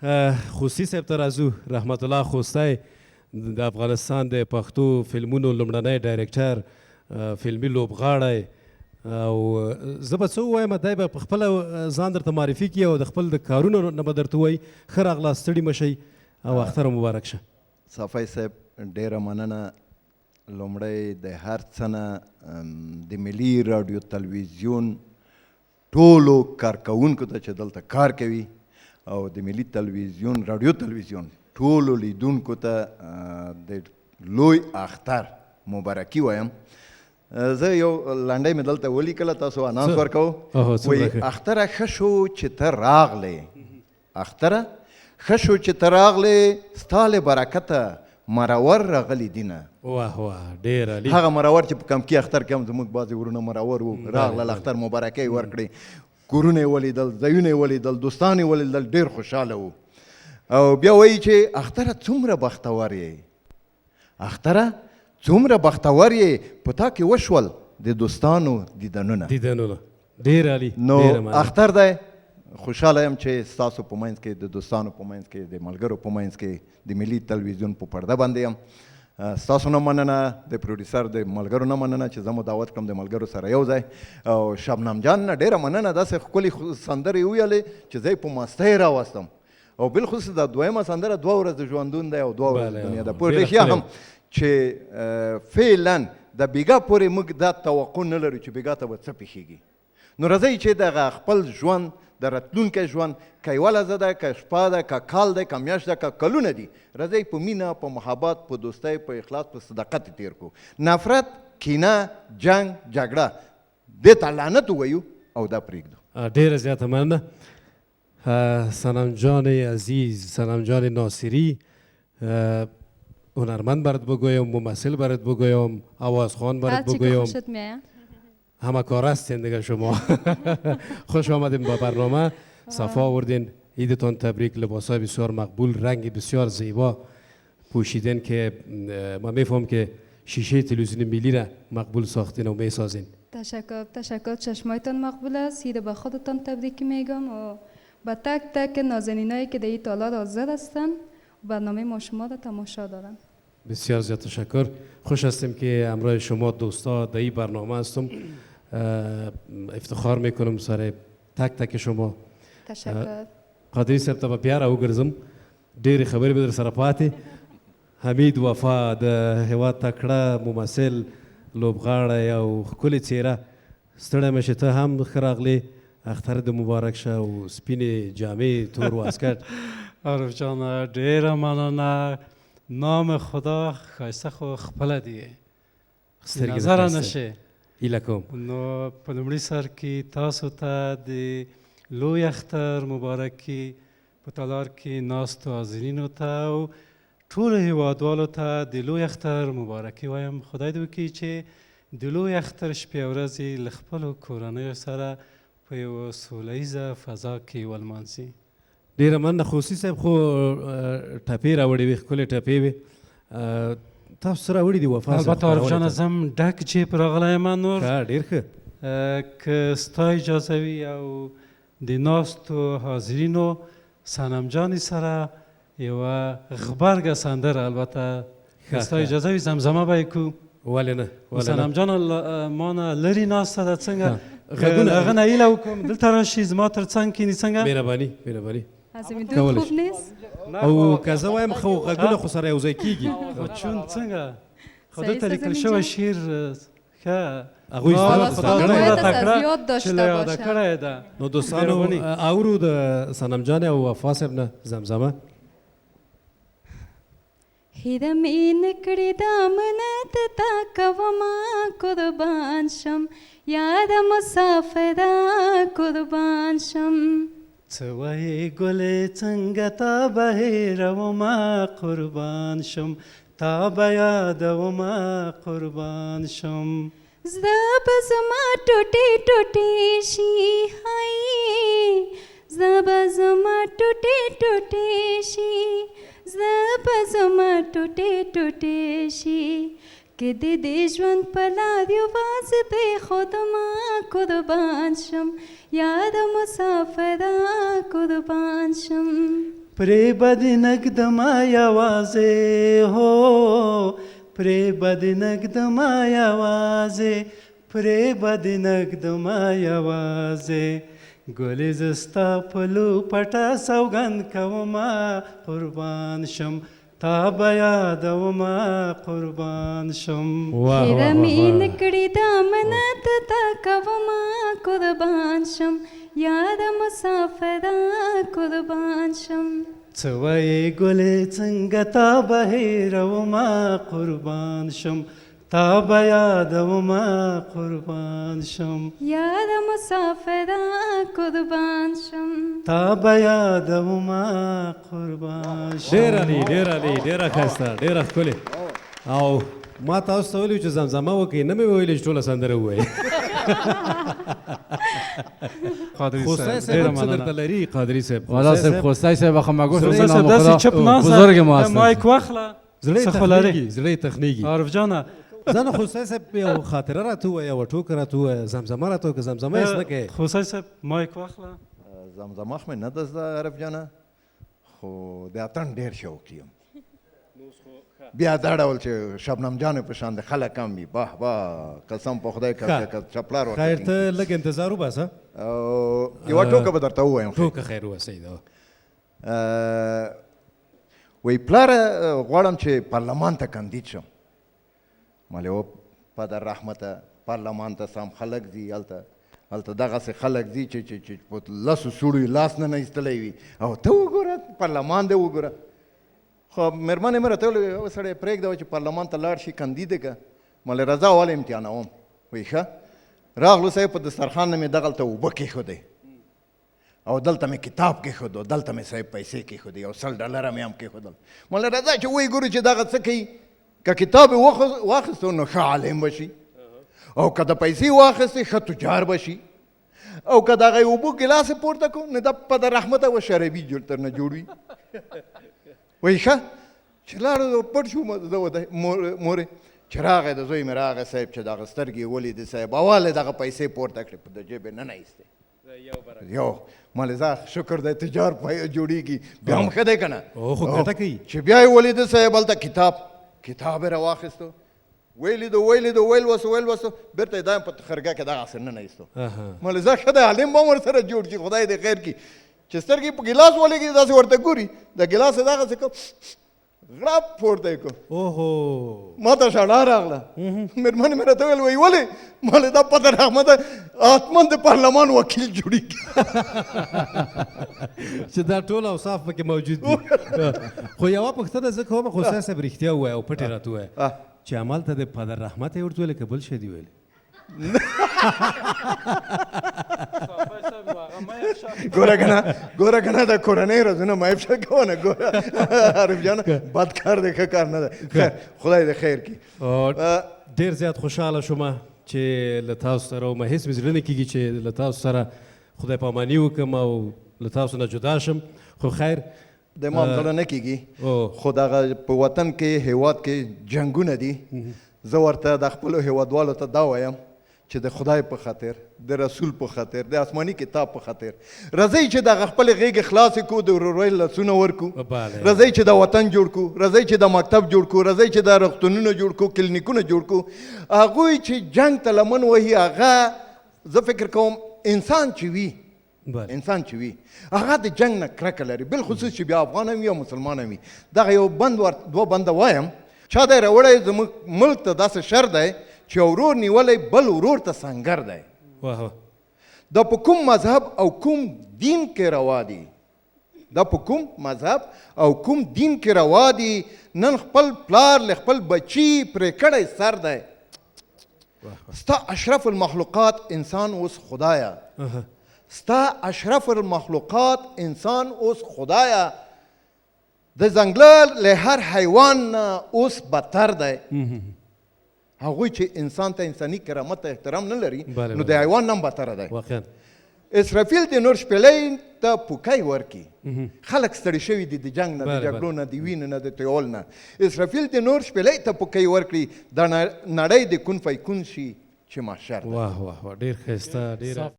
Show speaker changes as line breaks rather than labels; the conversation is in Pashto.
خوستی صاحب ته راځو. رحمت الله خوستی د افغانستان د پښتو فلمونو لومړنی ډایرکټر، فلمي لوبغاړی، او زه به څه ووایم، دی به پخپله ځان درته معرفي کړي او د خپل د کارونو نه به درته ووایي. ښه راغلاست، ستړي مه شئ او اختر مبارک شه.
صافی صاحب ډیره مننه. لومړی د هر څه نه د ملي راډیو تلویزیون ټولو کارکوونکو ته چې دلته کار کوي او د ملي تلویزیون راډیو تلویزیون ټولو لیدونکو ته د لوی اختر مبارکي وایم. زه یو لنډۍ مې دلته ولیکله، تاسو اناونس ورکوو. وایي اختره ښه شو چې ته راغلې، اختره ښه شو چې ته راغلې، ستا له برکته مرور راغلی دینه.
واه واه ډېر عالي.
هغه مرور چې په کمکي اختر کې هم زموږ بعضې ورونه مرور وو، راغلل اختر مبارکۍ ورکړې، کورونه یې ولیدل، ځایونه یې ولیدل، دوستان یې ولیدل، ډېر خوشحاله وو. او بیا وایي چې اختره څومره بختور یې، اختره څومره بختور یې، په تا کې وشول د دوستانو دیدنونه.
ډېر عالي.
نو اختر دی، خوشحاله یم چې ستاسو په منځ کې، د دوستانو په منځ کې، د ملګرو په منځ کې د ملي تلویزیون په پرده باندې یم. ستاسو نه مننه، د پروډیوسر د ملګرو نه مننه چې زه مو دعوت کړم د ملګرو سره یو ځای. او شبنم جان نه ډېره مننه، داسې ښکلې سندرې وویلې چې زه یې په مستۍ راوستم. او بالخصوص دا دویمه سندره 2 ورځې ژوندون دی او 2 ورځې دنیا ده. په ریښتیا هم چې فعلا د بیګا پورې موږ دا توقع نه لرو چې بیګا ته به څه پېښېږي. نو راځئ چې دغه خپل ژوند، د راتلونکی ژوند، که یوه لحظه ده، که شپه ده، که کال دی، که میاشت ده، که کلونه دي، راځئ په مینه، په محبت، په دوستۍ، په اخلاص، په صداقت تیر کړو. نفرت، کینه، جنگ، جګړه دې ته لعنت ووایو او دا پرېږدو.
ډېره زیاته مننه. صنم جان عزیز، صنم جان ناصری، هنرمند برات بگویم، ممثل برات بگویم، آوازخوان برات بگویم.
خوشت میاد؟
همه کار هستین دیگه شما. خوش آمدین با برنامه. صفا آوردین. عیدتان تبریک. لباسای بسیار مقبول، رنگ بسیار زیبا پوشیدین که ما میفهم که شیشه تلویزیون ملی را مقبول ساختین و میسازین.
تشکر. چشمایتان مقبول است. عید به خودتان تبریک میگم و با تک تک نازنینایی که در این تالار حاضر هستن برنامه ما شما را تماشا دارن.
بسیار زیاد تشکر. خوش هستیم که همراه شما دوستا در این برنامه هستم. افتخار میکنم سر تک تک شما.
تشکر.
قادری صاحب ته به بیا راوګرځم، ډېرې خبرې به در سره پاتې. حمید وفا د هېواد تکړه ممثل، لوبغاړی او ښکلې څېره، ستړی مه شې، ته هم ښه راغلې. اختر د مبارک شه او سپینې جامې، تور واسکټ.
عارف جان ډېره مننه. نام خدا ښایسته خو خپله دی، نظره نشي.
هیله کوم.
نو په لومړي سر کې تاسو ته د لوی اختر مبارکي، په تالار کې ناستو حاضرینو ته او ټولو هیوادوالو ته د لوی اختر مبارکي وایم. خدای دې وکړي چې د لوی اختر شپې او ورځې له خپلو کورنیو سره په یوه سوله ییزه فضا کې ولمانځي.
ډېره مننه. خوسي صاحب خو ټپې راوړې وې، ښکلې ټپې وې. تاسو څه راوړي دي وفا صاحب؟
البته عارف جان زم ډک جیب راغلی یم نور.
ښه، ډېر ښه.
که ستا اجازه وي او د ناستو حاضرینو صنم جانې سره یوه غبرګه سندره، البته که ستا اجازه وي زمزمه به یې کړو.
ولې نه؟
صنم جان ما نه لرې ناسته ده، څنګه هغه نه هیله وکړم دلته راشي زما تر څنګ کښېني. څنګه؟
مهرباني.
عزیمیدون خوب نیست؟
او که زه وایم خو غږونه خو سره یو ځای کېږي.
چون څنګه؟ خو دلته لیکل شوی شعر ښه
هغوی
زیاد داشته
یاده کړی ده.
نو دوستانو اورو د صنم جان او وفا صاحب نه زمزمه.
هیره مې نکړې د امنت تا کومه قربان شم، یاد مسافره قربان شم.
څه وایې ګلې څنګه تا به هېرومه قربان شم، تا به یادومه قربان شم.
زړه به زما ټوټې ټوټې شي، هی زړه به زما ټوټې ټوټې شي، زړه به زما ټوټې ټوټې شي. که د دې ژوند په لار یوازې پرېښودمه قربان شم، یاد مسافره قربان شم.
پرې به دې نږدمه یوازې هو پرې به دې نږدمه یوازې پرې به دې نږدمه یوازې ګلې زه ستا په لوپټه سوګند کومه قربان شم تا به یادومه قربان شم
هیره مې نکړې دا منت تا کومه قربان شم یاد مسافره قربان شم
څه وایې ګلې څنګه تا به هېرومه قربان شم تا به یادومه قربان شم
یاد مسافره قربان شم
تا به یادومه قربان شم
ډېر عالي ډېر عالي ډېره ښایسته ډېره ښکلې او ما تاسو ته ویلي چې زمزمه وکړئ نه مې ویلي چې ټوله سندره ووایي
قادري
خوستی
صاحب
صاحب
ډېره
هم څه درته
مننه
لري قادري صاحب
والا صاحب خوستی صاحب خو ما گفت
خوستی صاحب داسې چپ ناسته
بزرگ ما هستن
مایک واخله
زړه
څه
یې
خو لرې
تخنیږي زړه یې تخنیږي
عارف جانه
ځانه خوستی صاحب یو خاطره راته ووایه یوه ټوکه راته ووایه زمزمه راته وکړه زمزمه یې زده کوې
خوستی صاحب مایک واخله
زمزمه خو مې نه ده زده عرف جانه خو د اتڼ ډېر شوق یم بیا دا ډول چې شبنم جانې په شان د خلک هم وي باه باه قسم په خدای که چپلار ورته
خیر ته لږ انتظار وباسه
او یوه ټوکه به درته ووایم
ټوکه خیر ووسئ ده
وی پلاره غواړم چې پارلمان ته کاندید شم مالې و پدر رحمته پارلمان ته سم خلک ځي هلته دغسې خلک ځي چې په لسو سوړو یې لاس نه ایستلی وي او ته وګوره پارلمان دی وګوره خو مېرمنې مې راته ویلې یو سړی پرېږده چې پارلمان ته لاړ شي کاندید یې که مالې رضا ولې امتحانوم وایي ښه راغلو صاحب په دسترخوان نه مې دغلته اوبه کېښودې او دلته مې کتاب کېښود او دلته مې صاحب پیسې کېښودې او $100 مې هم کېښودل مالې رضا چې وایي ګورو چې دغه څه کوي که کتاب یې واخیستو نو ښه عالم به شي او که د پیسې واخیستې ښه تجار به شي او که دغه یې اوبو ګیلاس یې پورته کړو نو دا په د رحمته و شرابي ترنه جوړ وي وایي ښه چې لاړو پټ شو زه مورې چې راغی د زوی مې راغی صاحب چې دغه سترګې یې ولیدې صاحب اول یې دغه پیسې پورته کړې په د جیب یې نه ایستې یو مالې ځه شکر دی تجار جوړېږي بیا هم ښه دی که نه
او خو ګټه کوي
چې بیا یې ولیده صاحب هلته کتاب یې راواخیستو ویل وسو بېرته یې دا په خرګه کې دغسې نه ایستو مالې ځه ښه دی عالم به هم ورسره جوړ کړي خدای دې خیر کړي چې سترګې په ګیلاس ولګېږي داسې ورته ګوري د ګیلاس یې دغسې کو غړپ پورته یې کړو
اوهو
ما ته ژړا راغله مېرمنې مې راته ویل وایي ولې مالې دا پدر احمده حتما د پارلمان وکیل جوړېږي
چې دا ټول اوصاف پکې موجود دي خو یوه پوښتنه زه کوم خوستی صاحب رښتیا ووایه او پټې راته ووایه چې همالته د پدر رحمت یې ورته ویلې که بل شی دي ویلې
ګوره که نه د کورنۍ ورځونه مه افشا کوه نه ګوره عارف جانه بد کار دی ښه کار نه دی خدای دې خیر کړي
ډېر زیات خوشحاله شوم چې له تاسو سره او هېڅ مې زړه نه کېږي چې له تاسو سره خدای پاماني وکړم او له تاسو نه جدا شم خو خیر
د ما هم زړه نه کېږي خو دغه په وطن کې هیواد کې جنګونه دي زه ورته د خپلو هیوادوالو ته دا وایم چې د خدای په خاطر د رسول په خاطر د آسماني کتاب په خاطر راځئ چې دغه خپلې غېږې خلاصې کړو د ورورۍ لاسونه ورکړو راځئ چې د وطن جوړ کړو راځئ چې د مکتب جوړ کړو راځئ چې د روغتونونه جوړ کړو کلینیکونه جوړ کړو هغوی چې جنګ ته لمن وهي هغه زه فکر کوم انسان چې وي هغه د جنګ نه کرکه لري بالخصوص چې بیا افغان هم وي او مسلمان هم وي دغه یو دوه بنده وایم چا دی راوړی زموږ ملک ته داسې شر دی چې ورور نیولی بل ورور ته سنګر دی دا په کوم مذهب او کوم دین کې روا دي نن خپل پلار له خپل بچي پرې کړی سر دی ستا اشرف المخلوقات انسان اوس خدایا د ځنګله له هر حیوان نه اوس بدتر دی هغوی چې انسان ته انساني کرامت ته احترام نه لري نو د حیوان نه هم بدتره دی اسرافیل د نور شپېلۍ ته پوکی ورکړي خلک ستړي شوي دي د جنګ نه د جګړو نه د وینې نه د تیول نه اسرافیل د نور شپېلۍ ته پوکی ورکړي د نړۍ د کون فیکون شي چې محشر
واه ډېر ښایسته ډېر